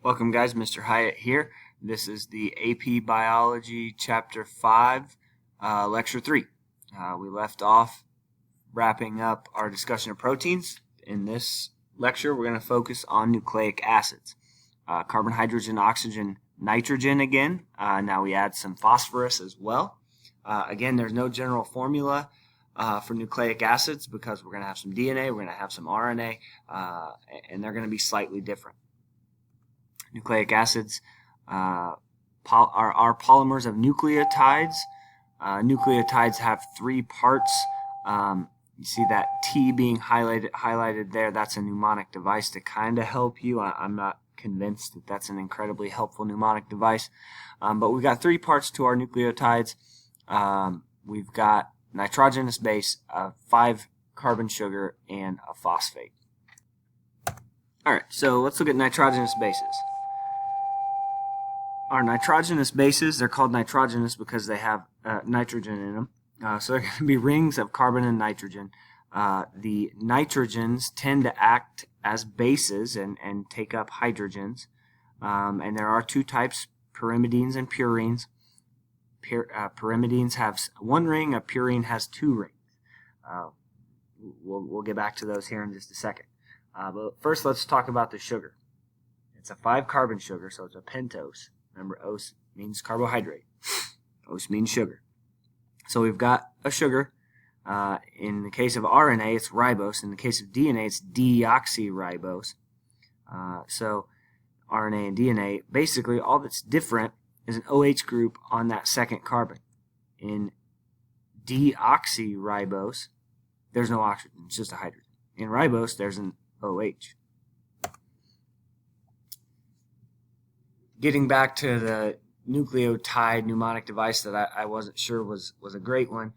Welcome guys, Mr. Hyatt here. This is the AP Biology Chapter 5, Lecture 3. We left off wrapping up our discussion of proteins. In this lecture, we're going to focus on nucleic acids. Carbon, hydrogen, oxygen, nitrogen again. Now we add some phosphorus as well. Again, there's no general formula for nucleic acids because we're going to have some DNA, we're going to have some RNA, and they're going to be slightly different. Nucleic acids are polymers of nucleotides. Nucleotides have three parts. You see that T being highlighted there. That's a mnemonic device to kind of help you. I'm not convinced that that's an incredibly helpful mnemonic device. But we've got three parts to our nucleotides. We've got nitrogenous base, a 5-carbon sugar, and a phosphate. Alright, so let's look at nitrogenous bases. Our nitrogenous bases, they're called nitrogenous because they have nitrogen in them. So they're going to be rings of carbon and nitrogen. The nitrogens tend to act as bases and take up hydrogens. And there are two types, pyrimidines and purines. Pyrimidines have one ring, a purine has two rings. We'll get back to those here in just a second. But first let's talk about the sugar. It's a 5-carbon sugar, so it's a pentose. Remember, os means carbohydrate. Os means sugar. So we've got a sugar. In the case of RNA, it's ribose. In the case of DNA, it's deoxyribose. So RNA and DNA, basically all that's different is an OH group on that second carbon. In deoxyribose, there's no oxygen. It's just a hydrogen. In ribose, there's an OH. Getting back to the nucleotide mnemonic device that I wasn't sure was a great one.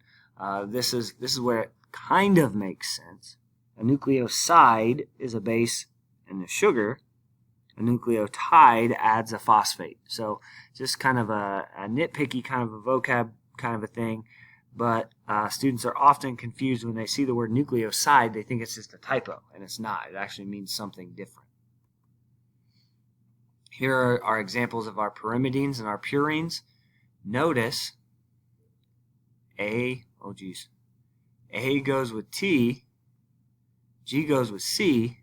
This is where it kind of makes sense. A nucleoside is a base and the sugar. A nucleotide adds a phosphate. So just kind of a nitpicky kind of a vocab kind of a thing. But students are often confused when they see the word nucleoside. They think it's just a typo, and it's not. It actually means something different. Here are our examples of our pyrimidines and our purines. Notice A goes with T, G goes with C,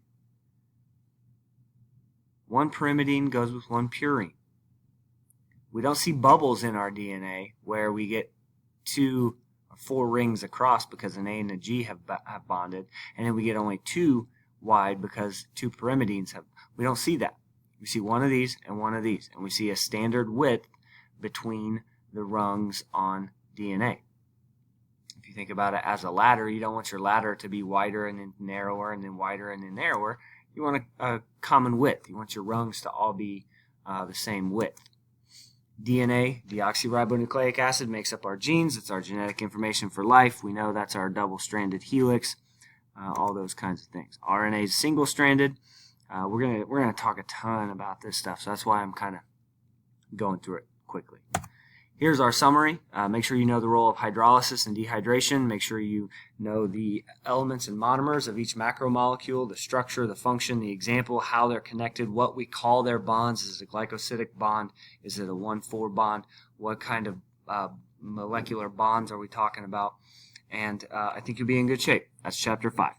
one pyrimidine goes with one purine. We don't see bubbles in our DNA where we get 2 or 4 rings across because an A and a G have bonded, and then we get only 2 wide because 2 pyrimidines have. We don't see that. We see one of these and one of these, and we see a standard width between the rungs on DNA. If you think about it as a ladder, you don't want your ladder to be wider and then narrower and then wider and then narrower. You want a common width. You want your rungs to all be the same width. DNA, deoxyribonucleic acid, makes up our genes. It's our genetic information for life. We know that's our double-stranded helix, all those kinds of things. RNA is single-stranded. We're gonna talk a ton about this stuff, so that's why I'm kind of going through it quickly. Here's our summary. Make sure you know the role of hydrolysis and dehydration. Make sure you know the elements and monomers of each macromolecule, the structure, the function, the example, how they're connected, what we call their bonds. Is it a glycosidic bond? Is it a 1,4 bond? What kind of molecular bonds are we talking about? And I think you'll be in good shape. That's Chapter 5.